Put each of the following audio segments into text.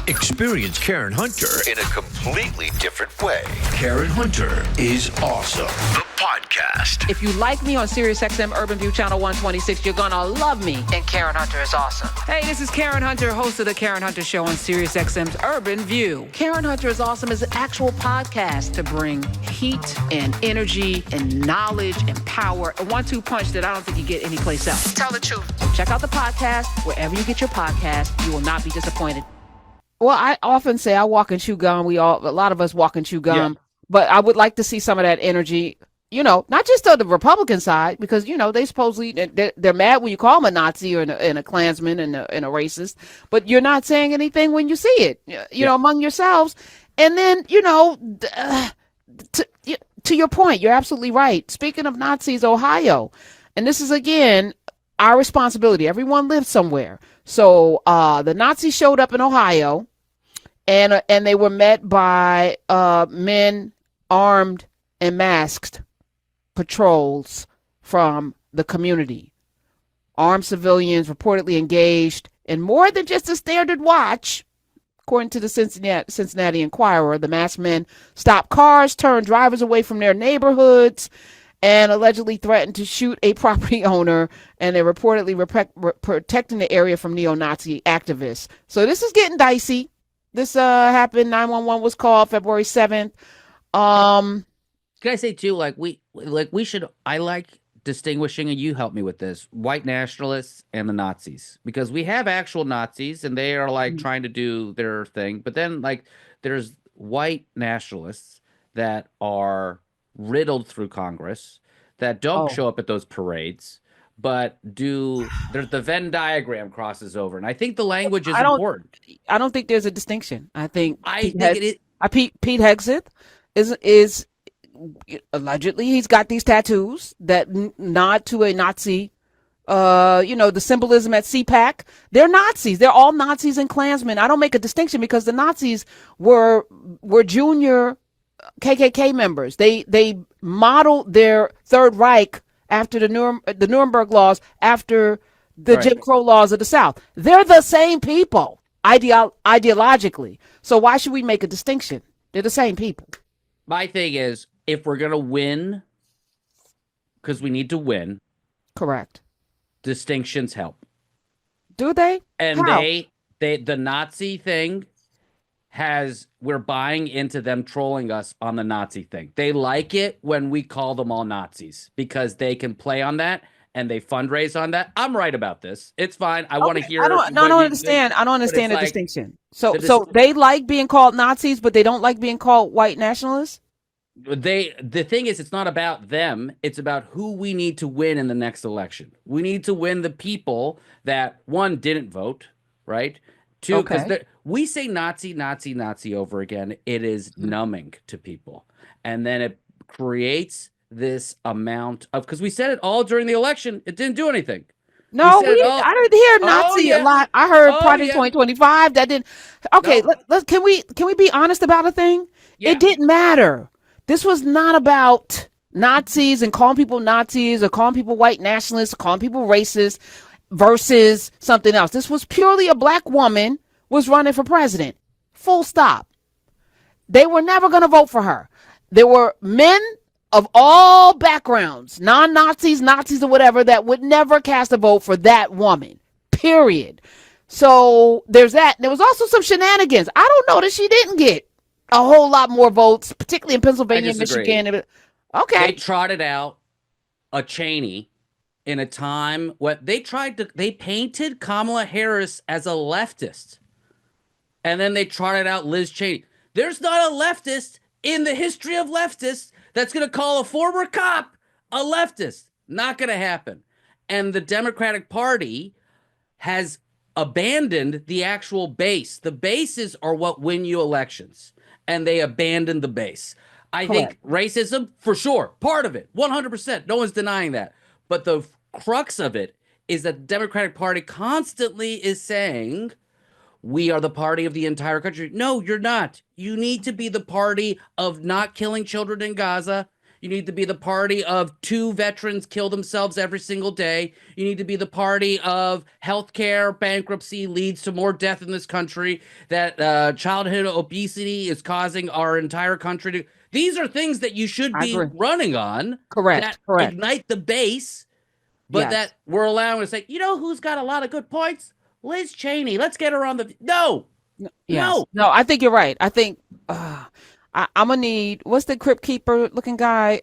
Experience Karen Hunter in a completely different way. Karen Hunter is awesome. The podcast. If you like me on SiriusXM Urban View Channel 126, you're gonna love me in Karen Hunter is Awesome. Hey, this is Karen Hunter, host of the Karen Hunter Show on SiriusXM's Urban View. Karen Hunter is Awesome is an actual podcast to bring heat and energy and knowledge and power, a 1-2 punch that I don't think you get anyplace else. Tell the truth. Check out the podcast wherever you get your podcast. You will not be disappointed. Well, I often say I walk and chew gum. A lot of us walk and chew gum, but I would like to see some of that energy, not just on the Republican side, because, they supposedly, they're mad when you call them a Nazi or a Klansman and a racist, but you're not saying anything when you see it, among yourselves. And then, to your point, you're absolutely right. Speaking of Nazis, Ohio, and this is, again, our responsibility. Everyone lives somewhere. So the Nazis showed up in Ohio, and they were met by men armed and masked patrols from the community. Armed civilians reportedly engaged in more than just a standard watch. According to the Cincinnati Enquirer, the masked men stopped cars, turned drivers away from their neighborhoods, and allegedly threatened to shoot a property owner, and they're reportedly protecting the area from neo-Nazi activists. So this is getting dicey. This happened, 911 was called February 7th. Can I say too, I like distinguishing, and you help me with this, white nationalists and the Nazis, because we have actual Nazis and they are trying to do their thing, but then there's white nationalists that are riddled through Congress that don't show up at those parades, but there's the Venn diagram crosses over. And I think the language is important. I don't think there's a distinction. I think Pete Hegseth is allegedly, he's got these tattoos that nod to a Nazi, the symbolism at CPAC. They're Nazis. They're all Nazis and Klansmen. I don't make a distinction because the Nazis were junior KKK members. They modeled their Third Reich after the Nuremberg laws, after the Jim Crow laws of the South. They're the same people ideologically. So why should we make a distinction? They're the same people. My thing is, if we're going to win, because we need to win. Correct. Distinctions help. Do they? And How? the Nazi thing we're buying into them trolling us on the Nazi thing. They like it when we call them all Nazis because they can play on that and they fundraise on that. I'm right about this. It's fine. I want to hear. I don't understand. I don't understand the distinction. So they like being called Nazis, but they don't like being called white nationalists? The thing is, it's not about them. It's about who we need to win in the next election. We need to win the people that, one, didn't vote, right? Two, because we say Nazi, Nazi, Nazi over again. It is numbing to people. And then it creates this amount of, because we said it all during the election. It didn't do anything. No, I didn't hear Nazi a lot. I heard Project 2025. That didn't. Okay, no. Can we be honest about a thing? Yeah. It didn't matter. This was not about Nazis and calling people Nazis or calling people white nationalists or calling people racist versus something else. This was purely a black woman was running for president. Full stop. They were never going to vote for her. There were men of all backgrounds, non-Nazis, Nazis or whatever, that would never cast a vote for that woman. Period. So there's that. There was also some shenanigans. I don't know that she didn't get a whole lot more votes, particularly in Pennsylvania, Michigan. Okay. They trotted out a Cheney in a time what they painted Kamala Harris as a leftist. And then they trotted out Liz Cheney. There's not a leftist in the history of leftists that's going to call a former cop a leftist. Not going to happen. And the Democratic Party has abandoned the actual base. The bases are what win you elections. And they abandoned the base. I think racism, for sure, part of it, 100%. No one's denying that. But the crux of it is that the Democratic Party constantly is saying, we are the party of the entire country. No, you're not. You need to be the party of not killing children in Gaza You need to be the party of 2 veterans kill themselves every single day. You need to be the party of healthcare bankruptcy leads to more death in this country, that childhood obesity is causing our entire country to. These are things that you should I be agree. running on that Correct. ignite the base, but Yes. that we're allowing to say, you know who's got a lot of good points? Liz Cheney. Let's get her on the. No, Yes. no. No, I think you're right. I think I'm gonna need what's the crypt keeper looking guy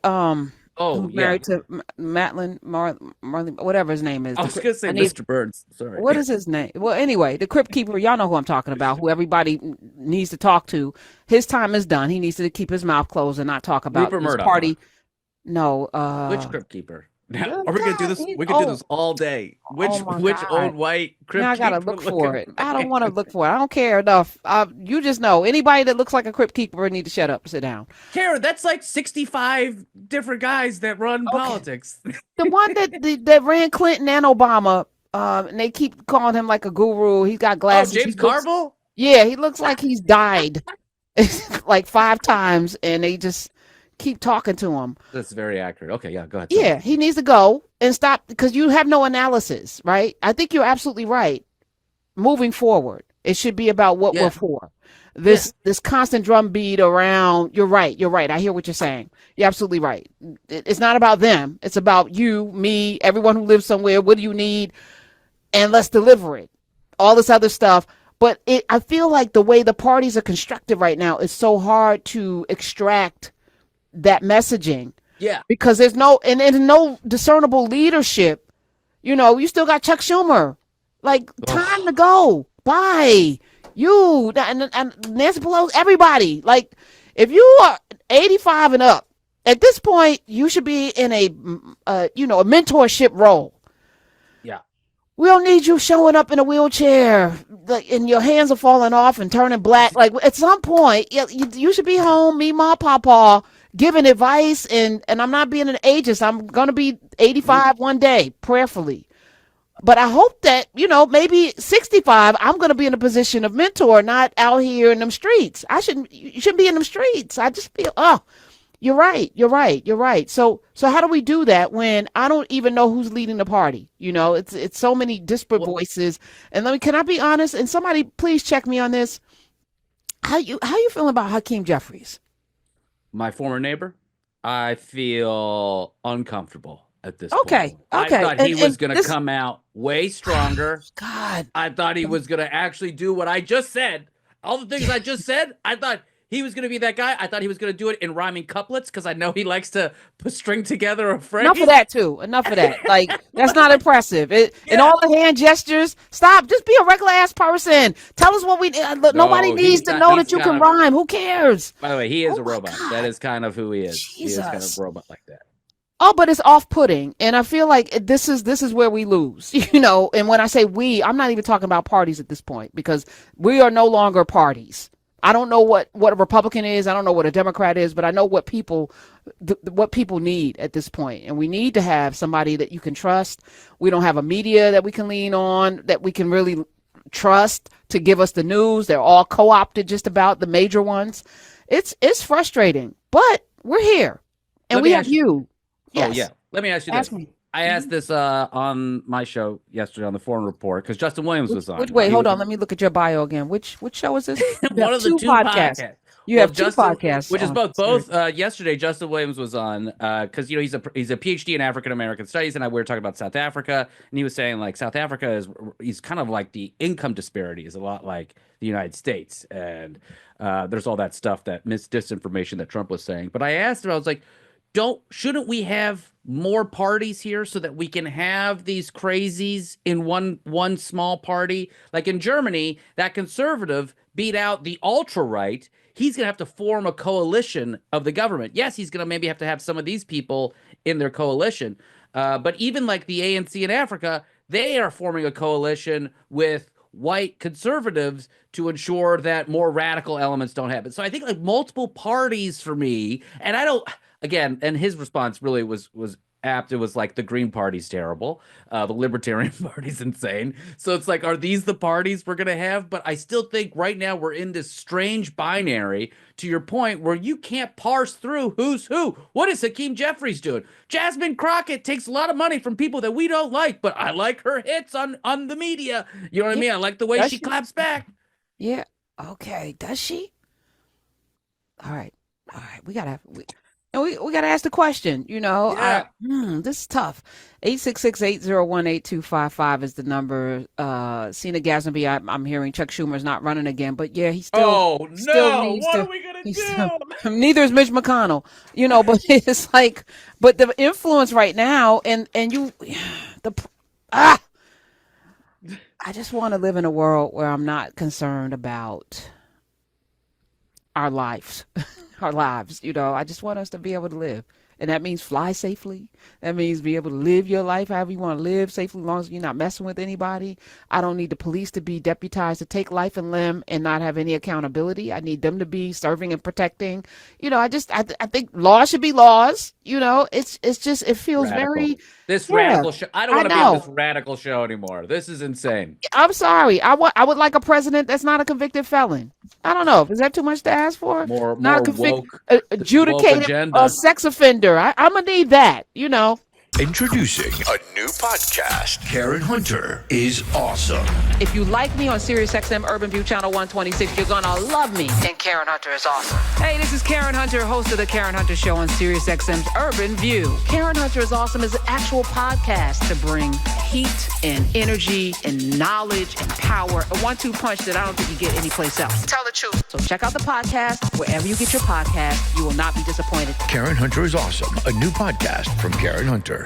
Oh, who's yeah. married to Madeline Marley, whatever his name is. I was going to say I need Mr. Burns. Sorry. what is his name? Well, anyway, the crypt keeper. Y'all know who I'm talking about. Who everybody needs to talk to. His time is done. He needs to keep his mouth closed and not talk about Rupert this Murdoch. party. No. Which crypt keeper? Now, Yeah, are we gonna do this? he's We could do old. this all day. Which Oh my which God. old white crypt Now I gotta keeper look for looking it. I don't man? want to look for it. I don't care enough. You just know anybody that looks like a crypt keeper need to shut up, sit down. Karen, that's like 65 different guys that run Okay. politics. The one that ran Clinton and Obama, and they keep calling him like a guru. He's got Oh, glasses. James He looks, Carville? yeah, he looks like he's died like 5 times, and they just keep talking to him. That's very accurate. Okay, yeah, go ahead. Sorry. Yeah, he needs to go and stop because you have no analysis, right? I think you're absolutely right. Moving forward, it should be about what Yeah. we're for. This constant drumbeat around. You're right. You're right. I hear what you're saying. You're absolutely right. It's not about them. It's about you, me, everyone who lives somewhere. What do you need? And let's deliver it. All this other stuff. But I feel like the way the parties are constructed right now is so hard to extract that messaging Yeah. because there's no discernible leadership. You know, you still got Chuck Schumer. Like, time to go. Bye. You and Nancy Pelosi, everybody. Like, if you are 85 and up, at this point, you should be in a mentorship role. Yeah. We don't need you showing up in a wheelchair, like, and your hands are falling off and turning black. Like, at some point, you should be home, me, ma, papa, giving advice. And I'm not being an ageist. I'm going to be 85 one day, prayerfully. But I hope that, maybe 65, I'm going to be in a position of mentor, not out here in them streets. You shouldn't be in them streets. I just feel, you're right. So how do we do that when I don't even know who's leading the party? It's so many disparate voices. And can I be honest? And somebody please check me on this. How you feeling about Hakeem Jeffries? My former neighbor, I feel uncomfortable at this Okay. point. I thought he was going to come out way stronger. God. I thought he was going to actually do what I just said. All the things I just said, I thought he was going to be that guy. I thought he was going to do it in rhyming couplets because I know he likes to string together a phrase. Enough of that, too. Enough of that. Like, that's not impressive. And all the hand gestures. Stop. Just be a regular ass person. Tell us what we nobody needs to know that you can rhyme. Who cares? By the way, he is a robot. God. That is kind of who he is. Jesus. He is kind of a robot like that. Oh, but it's off-putting, and I feel like this is where we lose, And when I say we, I'm not even talking about parties at this point because we are no longer parties. I don't know what a Republican is. I don't know what a Democrat is, but I know what people need at this point, and we need to have somebody that you can trust. We don't have a media that we can lean on, that we can really trust to give us the news. They're all co-opted, just about the major ones. It's frustrating, but we're here, and we have you. Yes. Oh, yeah. Let me ask you this. I asked this on my show yesterday on the Foreign Report because Justin Williams was on. Wait, hold on. Let me look at your bio again. Which show is this? One of the two podcasts. You have two podcasts. Which is both. Yesterday, Justin Williams was on because, he's a PhD in African American studies. And we were talking about South Africa. And he was saying, like, South Africa he's kind of like the income disparity is a lot like the United States. And there's all that stuff, that disinformation that Trump was saying. But I asked him, I was like, shouldn't we have more parties here so that we can have these crazies in one small party? Like in Germany, that conservative beat out the ultra-right. He's going to have to form a coalition of the government. Yes, he's going to maybe have to have some of these people in their coalition. But even like the ANC in Africa, they are forming a coalition with white conservatives to ensure that more radical elements don't happen. So I think like multiple parties for me, and I don't... Again, and his response really was apt. It was like the Green Party's terrible. The Libertarian Party's insane. So it's like, are these the parties we're going to have? But I still think right now we're in this strange binary, to your point, where you can't parse through who's who. What is Hakeem Jeffries doing? Jasmine Crockett takes a lot of money from people that we don't like, but I like her hits on the media. You know what I mean? I like the way she claps back. Yeah. Okay. Does she? All right. We gotta ask the question. Yeah. This is tough. 866-801-8255 is the number. Cena Gadsby, I'm hearing Chuck Schumer's not running again, but yeah, he still. Oh no! What are we gonna do? Neither is Mitch McConnell. But it's like, but the influence right now, and I just want to live in a world where I'm not concerned about our lives. I just want us to be able to live. And that means fly safely. That means be able to live your life however you want to live safely, as long as you're not messing with anybody. I don't need the police to be deputized to take life and limb and not have any accountability. I need them to be serving and protecting. I think laws should be laws. It's just, it feels radical. very Radical show. I don't want to be on this radical show anymore. This is insane. I'm sorry. I would like a president that's not a convicted felon. I don't know. Is that too much to ask for? More woke, adjudicated sex offender. I'm gonna need that. Introducing a new podcast. Karen Hunter is awesome. If you like me on SiriusXM Urban View Channel 126, you're gonna love me. And Karen Hunter is awesome. Hey, this is Karen Hunter, host of the Karen Hunter Show on SiriusXM's Urban View. Karen Hunter is awesome is an actual podcast to bring heat and energy and knowledge and power. A 1-2 punch that I don't think you get anyplace else. Tell the truth. So check out the podcast wherever you get your podcast. You will not be disappointed. Karen Hunter is awesome. A new podcast from Karen Hunter.